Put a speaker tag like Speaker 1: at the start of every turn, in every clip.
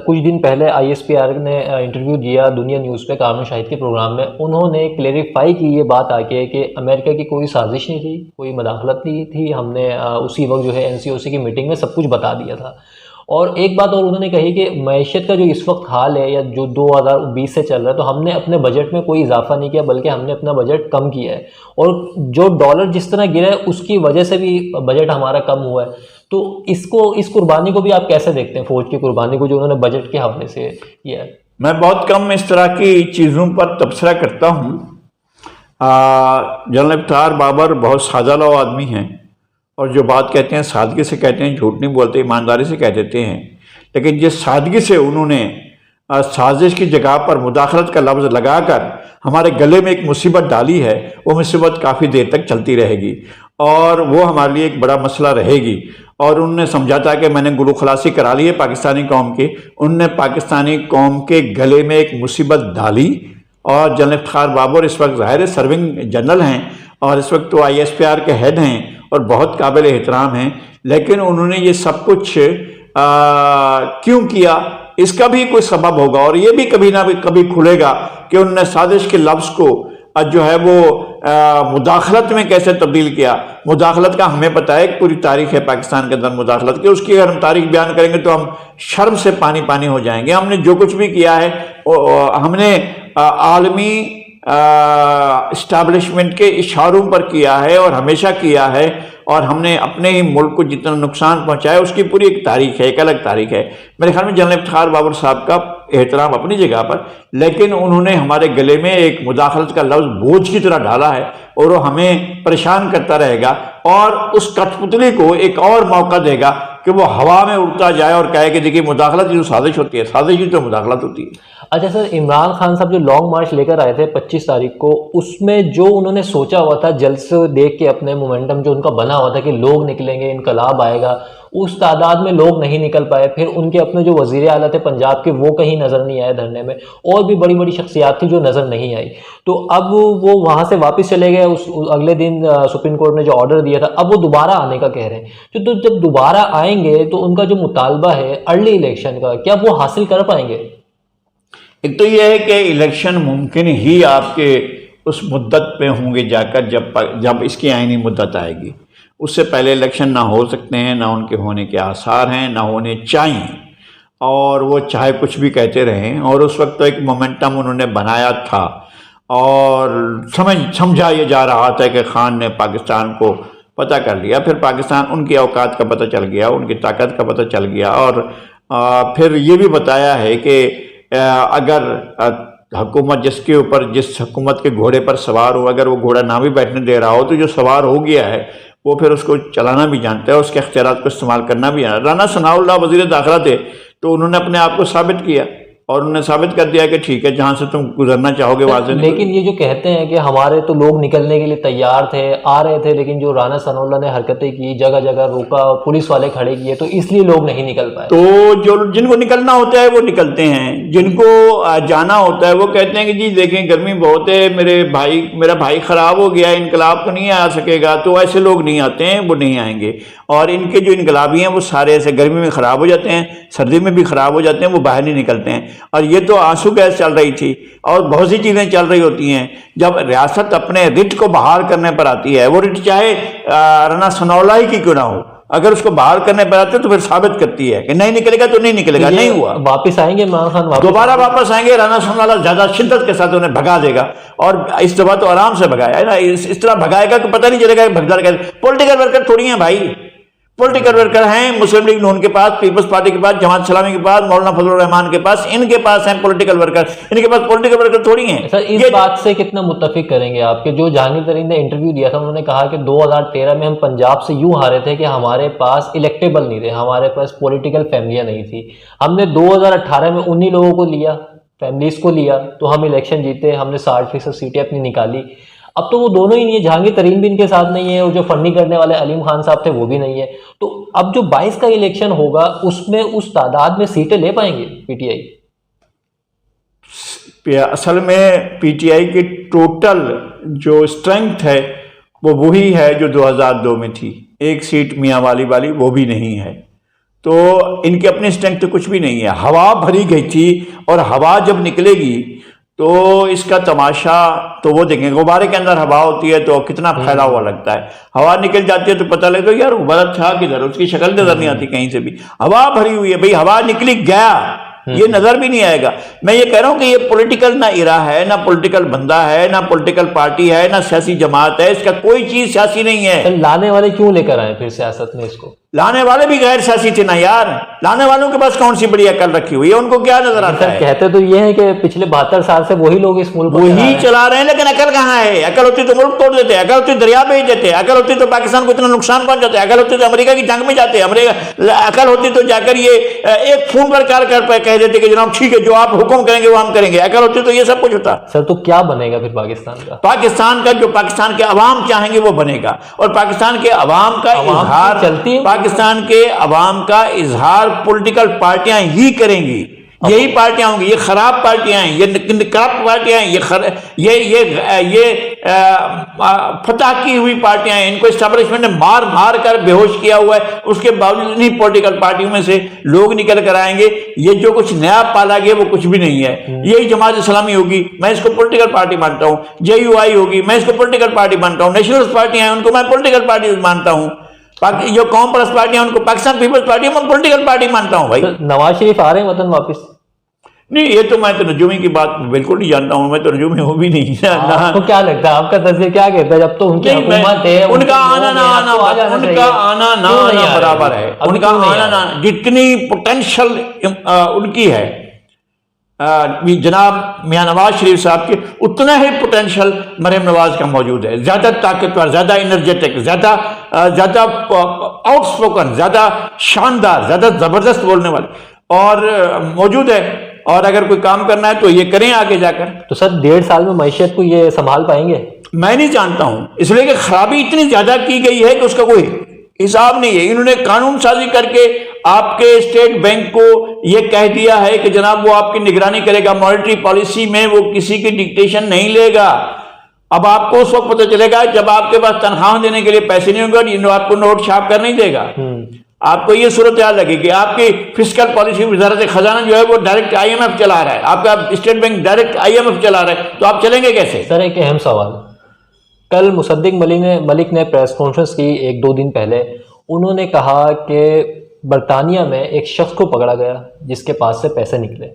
Speaker 1: کچھ دن پہلے I S P R نے انٹرویو دیا دنیا نیوز پہ قانون شاہد کے پروگرام میں. انہوں نے کلیریفائی کی یہ بات آ کے کہ امریکہ کی کوئی سازش نہیں تھی, کوئی مداخلت نہیں تھی, ہم نے اسی وقت جو ہے این سی او سی کی میٹنگ میں سب کچھ بتا دیا تھا. اور ایک بات اور انہوں نے کہی کہ معیشت کا جو اس وقت حال ہے یا جو 2020 سے چل رہا ہے, تو ہم نے اپنے بجٹ میں کوئی اضافہ نہیں کیا بلکہ ہم نے اپنا بجٹ کم کیا ہے, اور جو ڈالر جس طرح گرا ہے اس کی وجہ سے بھی بجٹ ہمارا کم ہوا ہے. تو اس قربانی کو بھی آپ کیسے دیکھتے ہیں, فوج کی قربانی کو جو انہوں نے بجٹ کے حوالے سے کیا ہے؟
Speaker 2: میں بہت کم اس طرح کی چیزوں پر تبصرہ کرتا ہوں. جنرل افطار بابر بہت سادہ لو آدمی ہیں, اور جو بات کہتے ہیں سادگی سے کہتے ہیں, جھوٹ نہیں بولتے, ایمانداری سے کہہ دیتے ہیں. لیکن جس سادگی سے انہوں نے سازش کی جگہ پر مداخلت کا لفظ لگا کر ہمارے گلے میں ایک مصیبت ڈالی ہے, وہ مصیبت کافی دیر تک چلتی رہے گی اور وہ ہمارے لیے ایک بڑا مسئلہ رہے گی. اور انہوں نے سمجھا تھا کہ میں نے گلو خلاصی کرا لی ہے پاکستانی قوم کی. انہوں نے پاکستانی قوم کے گلے میں ایک مصیبت ڈالی. اور جنرل افتخار بابر اس وقت ظاہر سرونگ جنرل ہیں اور اس وقت تو آئی ایس پی آر کے ہیڈ ہیں اور بہت قابل احترام ہیں, لیکن انہوں نے یہ سب کچھ کیوں کیا, اس کا بھی کوئی سبب ہوگا, اور یہ بھی کبھی نہ کبھی کھلے گا کہ انہوں نے سازش کے لفظ کو جو ہے وہ مداخلت میں کیسے تبدیل کیا. مداخلت کا ہمیں پتہ ہے, پوری تاریخ ہے پاکستان کے اندر مداخلت کی, اس کی اگر ہم تاریخ بیان کریں گے تو ہم شرم سے پانی پانی ہو جائیں گے. ہم نے جو کچھ بھی کیا ہے ہم نے عالمی اسٹیبلشمنٹ کے اشاروں پر کیا ہے اور ہمیشہ کیا ہے, اور ہم نے اپنے ہی ملک کو جتنا نقصان پہنچایا اس کی پوری ایک تاریخ ہے, ایک الگ تاریخ ہے. میرے خیال میں جنرل افتخار بابر صاحب کا احترام اپنی جگہ پر, لیکن انہوں نے ہمارے گلے میں ایک مداخلت کا لفظ بوجھ کی طرح ڈالا ہے اور وہ ہمیں پریشان کرتا رہے گا, اور اس کٹھ پتلی کو ایک اور موقع دے گا کہ وہ ہوا میں اڑتا جائے اور کہے کہ دیکھیے مداخلت جو سازش ہوتی ہے, سازش ہی تو مداخلت ہوتی ہے.
Speaker 1: اچھا سر, عمران خان صاحب جو لانگ مارچ لے کر آئے تھے 25 تاریخ کو, اس میں جو انہوں نے سوچا ہوا تھا جلد سے دیکھ کے اپنے مومنٹم جو ان کا بنا ہوا تھا کہ لوگ نکلیں گے, انقلاب آئے گا, اس تعداد میں لوگ نہیں نکل پائے. پھر ان کے اپنے جو وزیر اعلیٰ تھے پنجاب کے, وہ کہیں نظر نہیں آئے دھرنے میں, اور بھی بڑی بڑی شخصیات تھی جو نظر نہیں آئی. تو اب وہ وہاں سے واپس چلے گئے. اس اگلے دن سپریم کورٹ نے جو آرڈر دیا تھا, اب وہ دوبارہ آنے کا کہہ رہے ہیں. تو جب دوبارہ آئیں گے تو ان کا جو مطالبہ ہے ارلی الیکشن کا, کیا وہ حاصل کر پائیں گے؟
Speaker 2: ایک تو یہ ہے کہ الیکشن ممکن ہی آپ کے اس مدت پہ ہوں گے جا کر جب اس کی آئینی مدت آئے گی. اس سے پہلے الیکشن نہ ہو سکتے ہیں, نہ ان کے ہونے کے آثار ہیں, نہ ہونے چاہیے, اور وہ چاہے کچھ بھی کہتے رہیں. اور اس وقت تو ایک مومنٹم انہوں نے بنایا تھا اور سمجھا یہ جا رہا تھا کہ خان نے پاکستان کو پتہ کر لیا. پھر پاکستان ان کی اوقات کا پتہ چل گیا, ان کی طاقت کا پتہ چل گیا, اور پھر یہ بھی بتایا ہے کہ اگر حکومت جس حکومت کے گھوڑے پر سوار ہو, اگر وہ گھوڑا نہ بھی بیٹھنے دے رہا ہو, تو جو سوار ہو گیا ہے وہ پھر اس کو چلانا بھی جانتا ہے, اس کے اختیارات کو استعمال کرنا بھی جانتا ہے. رانا ثناء اللہ وزیر داخلہ تھے, تو انہوں نے اپنے آپ کو ثابت کیا اور انہوں نے ثابت کر دیا کہ ٹھیک ہے, جہاں سے تم گزرنا چاہو گے وہاں سے.
Speaker 1: لیکن یہ جو کہتے ہیں کہ ہمارے تو لوگ نکلنے کے لیے تیار تھے, آ رہے تھے, لیکن جو رانا ثناء اللہ نے حرکتیں کی, جگہ جگہ روکا, پولیس والے کھڑے کیے, تو اس لیے لوگ نہیں نکل پائے.
Speaker 2: تو جن کو نکلنا ہوتا ہے وہ نکلتے ہیں, جن کو جانا ہوتا ہے وہ کہتے ہیں کہ جی دیکھیں گرمی بہت ہے, میرا بھائی خراب ہو گیا, انقلاب تو نہیں آ سکے گا. تو ایسے لوگ نہیں آتے ہیں, وہ نہیں آئیں گے. اور ان کے جو انقلابی ہیں وہ سارے ایسے گرمی میں خراب ہو جاتے ہیں, سردی میں بھی خراب ہو جاتے ہیں, وہ باہر نہیں نکلتے ہیں. اور یہ تو آنسو گیس چل رہی تھی اور بہت سی چیزیں چل رہی ہوتی ہیں. جب ریاست اپنے رٹ کو بحال کرنے پر آتی ہے, وہ رٹ چاہے رانا ثناء اللہ کی کیوں نہ ہو, اگر اس کو بحال کرنے پر آتے تو پھر ثابت کرتی ہے کہ نہیں نکلے گا تو نہیں نکلے گا. نہیں ہوا,
Speaker 1: واپس آئیں گے عمران خان,
Speaker 2: دوبارہ واپس آئیں گے. رانا ثناء اللہ زیادہ شدت کے ساتھ انہیں بھگا دے گا, اور اس دفعہ تو آرام سے بھگایا ہے نا, اس طرح بھگائے گا کہ پتہ نہیں چلے گا کہ بھگدار کیسے. پولیٹیکل ورکر تھوڑی ہیں بھائی, پولیٹیکل ورکر ہیں مسلم لیگ نون کے پاس, پیپلز پارٹی کے پاس, جماعت اسلامی کے پاس, مولانا فضل الرحمان کے پاس, ان کے پاس ہیں پولیٹیکل ورکر. ان کے پاس پولیٹیکل ورکر تھوڑی ہیں.
Speaker 1: سر اس بات سے کتنا متفق کریں گے آپ کہ جو جہانگیر ترین نے انٹرویو دیا تھا, انہوں نے کہا کہ 2013 میں ہم پنجاب سے یوں ہارے تھے کہ ہمارے پاس الیکٹیبل نہیں تھے, ہمارے پاس پولیٹیکل فیملیاں نہیں تھی. ہم نے 2018 میں انہی لوگوں کو لیا, فیملیز کو لیا, تو ہم الیکشن جیتے, ہم نے 60% سیٹیں اپنی نکالی. اب تو وہ دونوں ہی نہیں ہے, جہانگیر ترین بھی ان کے ساتھ نہیں ہے, اور جو فنڈنگ کرنے والے علیم خان صاحب تھے وہ بھی نہیں ہے. تو اب جو 22 کا الیکشن ہوگا اس میں اس تعداد میں سیٹیں لے پائیں گے پی ٹی آئی؟
Speaker 2: اصل میں پی ٹی آئی کی ٹوٹل جو اسٹرینتھ ہے وہ وہی ہے جو 2002 میں تھی. ایک سیٹ میاں والی وہ بھی نہیں ہے. تو ان کی اپنی اسٹرینتھ تو کچھ بھی نہیں ہے. ہوا بھری گئی تھی اور ہوا جب نکلے گی تو اس کا تماشا تو وہ دیکھیں. غبارے کے اندر ہوا ہوتی ہے تو کتنا پھیلا ہوا لگتا ہے, ہوا نکل جاتی ہے تو پتہ لگتا ہے یار غبارہ تھا کدھر, اس کی شکل نظر نہیں آتی کہیں سے بھی. ہوا بھری ہوئی ہے بھئی, ہوا نکلی گیا, یہ نظر بھی نہیں آئے گا. میں یہ کہہ رہا ہوں کہ یہ پولیٹیکل نہ ارا ہے, نہ پولیٹیکل بندہ ہے, نہ پولیٹیکل پارٹی ہے, نہ سیاسی جماعت ہے, اس کا کوئی چیز سیاسی نہیں ہے.
Speaker 1: لانے والے کیوں لے کر آئے پھر سیاست میں اس کو؟
Speaker 2: لانے والے بھی غیر سیاسی تھے نا یار. لانے والوں کے پاس کون سی بڑی عقل رکھی ہوئی ہے, ان کو کیا نظر آتا ہے؟
Speaker 1: کہتے تو یہ ہے کہ پچھلے 72 سال سے وہی لوگ اس ملک کو
Speaker 2: وہی چلا رہے ہیں, لیکن عقل کہاں ہے؟ عقل ہوتی تو ملک توڑ دیتے, عقل ہوتی دریا بھیج دیتے, عقل ہوتی تو پاکستان کو اتنا نقصان پہنچ جاتے, عقل ہوتی تو امریکہ کی جنگ میں جاتے, عقل ہوتی تو جا کر یہ ایک فون پر کار کر کہہ دیتے کہ جناب ٹھیک ہے جو آپ حکم کریں گے وہ ہم کریں گے. عقل ہوتی تو یہ سب کچھ ہوتا.
Speaker 1: سر تو کیا بنے گا پھر پاکستان کا؟
Speaker 2: پاکستان کا جو پاکستان کے عوام چاہیں گے وہ بنے گا, اور پاکستان کے عوام کا اظہار
Speaker 1: چلتی ہے,
Speaker 2: پاکستان کے عوام کا اظہار پولیٹیکل پارٹیاں ہی کریں گی. یہی پارٹیاں ہوں گی, یہ خراب پارٹیاں ہیں, یہ کرپٹ پارٹیاں ہیں, یہ فتح کی ہوئی پارٹیاں ہیں. ان کو اسٹیبلشمنٹ نے مار مار کر بے ہوش کیا ہوا ہے, اس کے باوجود انہیں پولیٹیکل پارٹیوں میں سے لوگ نکل کر آئیں گے. یہ جو کچھ نیا پالا گیا وہ کچھ بھی نہیں ہے. یہی جماعت اسلامی ہوگی, میں اس کو پولیٹیکل پارٹی مانتا ہوں. JUI ہوگی, میں اس کو پولیٹیکل پارٹی مانتا ہوں. نیشنلسٹ پارٹیاں ہیں, ان کو میں پولیٹیکل پارٹی مانتا ہوں. جو قوم پرست پارٹیاں ان کو پاکستان پیپلز پارٹی میں پولیٹیکل پارٹی مانتا ہوں. بھائی
Speaker 1: نواز شریف آ رہے ہیں وطن واپس؟
Speaker 2: نہیں, یہ تو میں تو نجومی کی بات بالکل نہیں جانتا ہوں, میں تو نجومی ہوں بھی نہیں.
Speaker 1: آپ کو کیا لگتا ہے, آپ کا تجزیہ کیا کہتا ہے؟ جب تو ان کی حکومت ہے,
Speaker 2: ان کا آنا نہ آنا, ان کا آنا نہ آنا برابر ہے. ان کا آنا نہ, جتنی پوٹینشل ان کی ہے جناب میاں نواز شریف صاحب کے, اتنا ہی پوٹینشل مریم نواز کا موجود ہے. زیادہ طاقتور, زیادہ انرجیٹک, زیادہ آؤٹ اسپوکن, زیادہ شاندار, زیادہ زبردست بولنے والے اور موجود ہے. اور اگر کوئی کام کرنا ہے تو یہ کریں آگے جا کر.
Speaker 1: تو سر 1.5 سال میں معیشت کو یہ سنبھال پائیں گے؟
Speaker 2: میں نہیں جانتا ہوں, اس لیے کہ خرابی اتنی زیادہ کی گئی ہے کہ اس کا کوئی حساب نہیں ہے. انہوں نے قانون سازی کر کے آپ کے اسٹیٹ بینک کو یہ کہہ دیا ہے کہ جناب وہ آپ کی نگرانی کرے گا, مانیٹری پالیسی میں وہ کسی کی ڈکٹیشن نہیں لے گا. اب آپ کو اس وقت پتہ چلے گا جب آپ کے پاس تنخواہ دینے کے لیے پیسے نہیں ہوں گے, آپ کو نوٹ چھاپ کر نہیں دے گا. آپ کو یہ صورتحال لگے کہ آپ کی فسکل پالیسی وزارت خزانہ جو ہے وہ ڈائریکٹ IMF چلا رہا ہے, آپ کا اسٹیٹ بینک ڈائریکٹ IMF چلا رہا ہے, تو آپ چلیں گے کیسے؟
Speaker 1: سر ایک اہم سوال, کل مصدق ملک نے پریس کانفرنس کی 1-2 دن پہلے. انہوں نے کہا کہ برطانیہ میں ایک شخص کو پکڑا گیا جس کے پاس سے پیسے نکلے.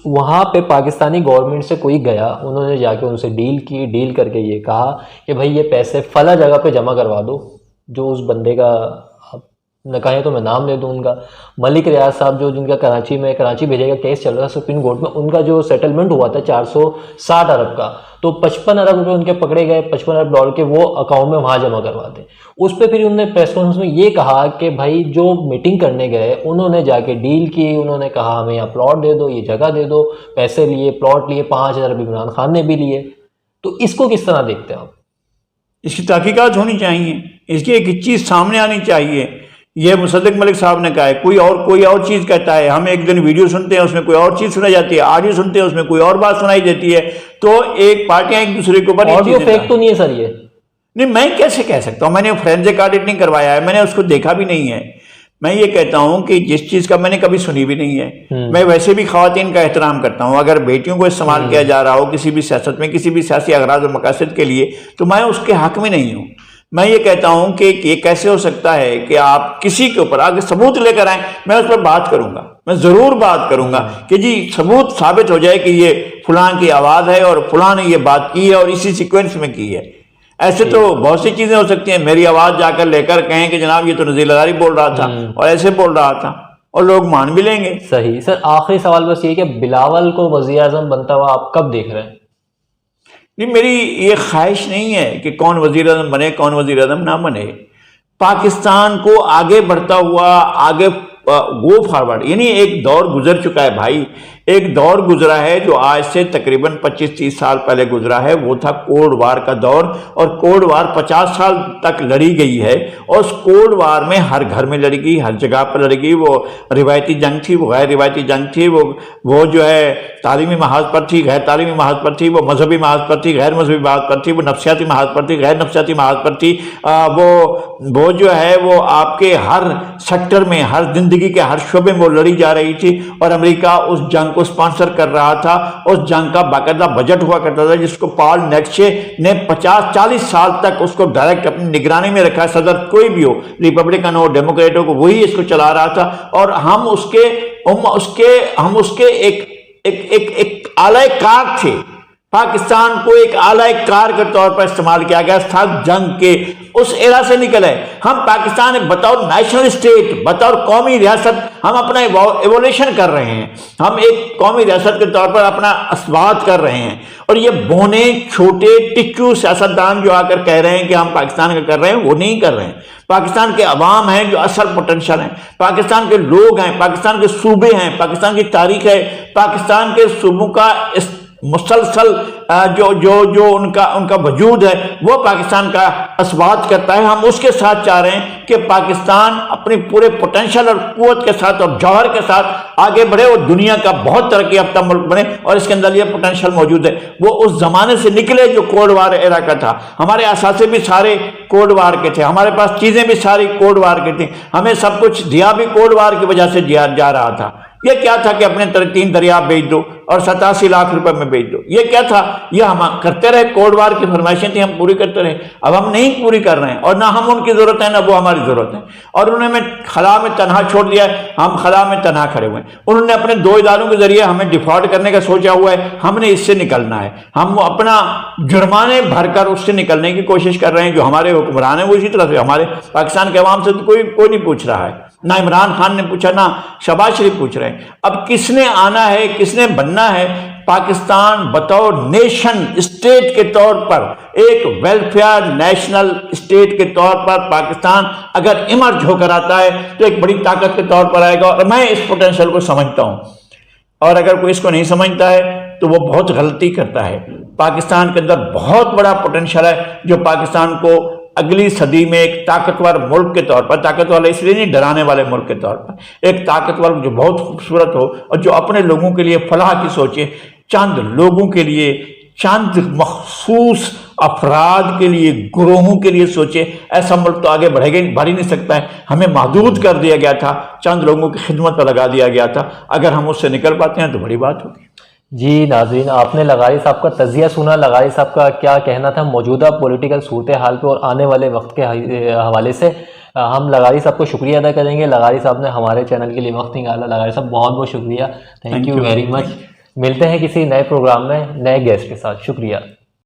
Speaker 1: وہاں پہ پاکستانی گورنمنٹ سے کوئی گیا, انہوں نے جا کے ان سے ڈیل کی, ڈیل کر کے یہ کہا کہ بھائی یہ پیسے فلاں جگہ پہ جمع کروا دو. جو اس بندے کا نہ کہیں تو میں نام لے دوں ان کا, ملک ریاض صاحب, جو جن کا کراچی بھیجے کا کیس چل رہا ہے سپریم کورٹ میں, ان کا جو سیٹلمنٹ ہوا تھا 460 ارب کا, تو 55 ارب روپے ان کے پکڑے گئے, 55 ارب ڈالر کے وہ اکاؤنٹ میں وہاں جمع کرواتے. اس پہ پھر انہوں نے پریس کانفرنس میں یہ کہا کہ بھائی جو میٹنگ کرنے گئے انہوں نے جا کے ڈیل کی, انہوں نے کہا ہمیں یہاں پلاٹ دے دو, یہ جگہ دے دو, پیسے لیے, پلاٹ لیے, 5000 روپے عمران خان نے بھی لیے. تو اس کو کس طرح دیکھتے ہیں آپ؟
Speaker 2: اس کی تحقیقات ہونی چاہیے, اس کی ایک چیز سامنے آنی چاہیے. یہ مصدق ملک صاحب نے کہا ہے, کوئی اور چیز کہتا ہے. ہم ایک دن ویڈیو سنتے ہیں اس میں کوئی اور چیز سنائی جاتی ہے, آڈیو سنتے ہیں اس میں کوئی اور بات سنائی دیتی ہے. تو ایک پارٹیاں ایک دوسرے کے اوپر
Speaker 1: آڈیو فیک تو نہیں ہے سر یہ؟
Speaker 2: نہیں, میں کیسے کہہ سکتا ہوں, میں نے فورینزک آڈٹ نہیں کروایا ہے, میں نے اس کو دیکھا بھی نہیں ہے. میں یہ کہتا ہوں کہ جس چیز کا میں نے کبھی سنی بھی نہیں ہے. میں ویسے بھی خواتین کا احترام کرتا ہوں, اگر بیٹیوں کو استعمال کیا جا رہا ہو کسی بھی سیاست میں, کسی بھی سیاسی اغراض و مقاصد کے لیے, تو میں اس کے حق میں نہیں ہوں. میں یہ کہتا ہوں کہ یہ کیسے ہو سکتا ہے کہ آپ کسی کے اوپر آگے ثبوت لے کر آئیں, میں اس پر بات کروں گا, میں ضرور بات کروں گا کہ جی ثبوت ثابت ہو جائے کہ یہ فلاں کی آواز ہے اور فلاں نے یہ بات کی ہے اور اسی سیکوینس میں کی ہے. ایسے تو بہت سی چیزیں ہو سکتی ہیں, میری آواز جا کر لے کر کہیں کہ جناب یہ تو نذیر لداری بول رہا تھا اور ایسے بول رہا تھا, اور لوگ مان بھی لیں گے.
Speaker 1: صحیح. سر آخری سوال بس یہ کہ بلاول کو وزیر اعظم بنتا ہوا آپ کب دیکھ رہے ہیں؟
Speaker 2: نہیں, میری یہ خواہش نہیں ہے کہ کون وزیر اعظم بنے کون وزیر اعظم نہ بنے. پاکستان کو آگے بڑھتا ہوا, آگے گو فارورڈ, یعنی ایک دور گزر چکا ہے بھائی ایک دور گزرا ہے جو آج سے تقریباً 25-30 سال پہلے گزرا ہے، وہ تھا کوڈ وار کا دور، اور کوڈ وار 50 سال تک لڑی گئی ہے، اور اس کوڈ وار میں ہر گھر میں لڑی گئی، ہر جگہ پر لڑی گئی۔ وہ روایتی جنگ تھی، وہ غیر روایتی جنگ تھی، وہ جو ہے تعلیمی محاذ پر تھی، غیر تعلیمی محاذ پر تھی، وہ مذہبی محاذ پر تھی، غیر مذہبی محاذ پر تھی، وہ نفسیاتی محاذ پر تھی، غیر نفسیاتی محاذ پر تھی۔ وہ جو ہے وہ آپ کے ہر سیکٹر میں، ہر زندگی کے ہر شعبے میں وہ لڑی جا رہی تھی، اور امریکہ اس جنگ کو سپانسر کر رہا تھا۔ اس جنگ کا باقاعدہ بجٹ ہوا کرتا تھا، جس کو پال نیٹشے نے 50-40 سال تک اس کو ڈائریکٹ اپنی نگرانی میں رکھا۔ صدر کوئی بھی ہو، ریپبلکن ہو، ڈیموکریٹ ہو، وہی اس کو چلا رہا تھا، اور ہم اس کے ایک اعلی کار تھے۔ پاکستان کو ایک اعلی کار کے طور پر استعمال کیا گیا تھا جنگ کے اس ایرا سے نکل ہے۔ ہم پاکستان بطور نیشنل اسٹیٹ، بطور قومی ریاست ہم اپنا ایوولوشن کر رہے ہیں، ہم ایک قومی ریاست کے طور پر اپنا اثبات کر رہے ہیں، اور یہ بونے چھوٹے ٹچو سیاستدان جو آ کر کہہ رہے ہیں کہ ہم پاکستان کا کر رہے ہیں، وہ نہیں کر رہے ہیں۔ پاکستان کے عوام ہیں جو اصل پوٹینشل ہیں، پاکستان کے لوگ ہیں، پاکستان کے صوبے ہیں، پاکستان کی تاریخ ہے، پاکستان کے صوبوں کا مسلسل جو ان کا وجود ہے وہ پاکستان کا اثبات کرتا ہے۔ ہم اس کے ساتھ چاہ رہے ہیں کہ پاکستان اپنی پورے پوٹینشل اور قوت کے ساتھ اور جوہر کے ساتھ آگے بڑھے، اور دنیا کا بہت ترقی یافتہ ملک بنے، اور اس کے اندر یہ پوٹینشل موجود ہے۔ وہ اس زمانے سے نکلے جو کوڈ وار ایرا کا تھا، ہمارے اثاثے بھی سارے کوڈ وار کے تھے، ہمارے پاس چیزیں بھی ساری کوڈ وار کی تھیں، ہمیں سب کچھ دیا بھی کوڈ وار کی وجہ سے جا رہا تھا۔ یہ کیا تھا کہ اپنے 3 دریا بیچ دو اور 87 لاکھ روپے میں بیچ دو، یہ کیا تھا؟ یہ ہم کرتے رہے، کوڈ وار کی فرمائشیں تھیں، ہم پوری کرتے رہے۔ اب ہم نہیں پوری کر رہے ہیں، اور نہ ہم ان کی ضرورت ہے، نہ وہ ہماری ضرورت ہے، اور انہوں نے ہمیں خلا میں تنہا چھوڑ دیا ہے، ہم خلا میں تنہا کھڑے ہوئے ہیں۔ انہوں نے اپنے 2 اداروں کے ذریعے ہمیں ڈیفالٹ کرنے کا سوچا ہوا ہے، ہم نے اس سے نکلنا ہے، ہم اپنا جرمانے بھر کر اس سے نکلنے کی کوشش کر رہے ہیں۔ جو ہمارے حکمران ہیں وہ اسی طرح سے ہمارے پاکستان کے عوام سے کوئی نہیں پوچھ رہا ہے، نہ عمران خان نے پوچھا، نہ شہباز شریف پوچھ رہے ہیں۔ اب کس نے آنا ہے، کس نے بننا ہے؟ پاکستان بطور نیشن اسٹیٹ کے طور پر، ایک ویلفیئر نیشنل اسٹیٹ کے طور پر پاکستان اگر ایمرج ہو کر آتا ہے تو ایک بڑی طاقت کے طور پر آئے گا، اور میں اس پوٹینشل کو سمجھتا ہوں، اور اگر کوئی اس کو نہیں سمجھتا ہے تو وہ بہت غلطی کرتا ہے۔ پاکستان کے اندر بہت بڑا پوٹینشل ہے جو پاکستان کو اگلی صدی میں ایک طاقتور ملک کے طور پر، طاقتور اس لیے نہیں ڈرانے والے ملک کے طور پر، ایک طاقتور جو بہت خوبصورت ہو، اور جو اپنے لوگوں کے لیے فلاح کی سوچے، چند لوگوں کے لیے، چند مخصوص افراد کے لیے، گروہوں کے لیے سوچے۔ ایسا ملک تو آگے بڑھ ہی نہیں سکتا ہے، ہمیں محدود کر دیا گیا تھا، چند لوگوں کی خدمت پر لگا دیا گیا تھا۔ اگر ہم اس سے نکل پاتے ہیں تو بڑی بات ہوگی۔
Speaker 1: جی ناظرین، آپ نے لغاری صاحب کا تجزیہ سنا، لغاری صاحب کا کیا کہنا تھا موجودہ پولیٹیکل صورتحال پہ اور آنے والے وقت کے حوالے سے۔ ہم لغاری صاحب کو شکریہ ادا کریں گے، لغاری صاحب نے ہمارے چینل کے لیے وقت نکالا۔ لغاری صاحب بہت بہت شکریہ، تھینک یو ویری مچ۔ ملتے ہیں کسی نئے پروگرام میں نئے گیسٹ کے ساتھ، شکریہ۔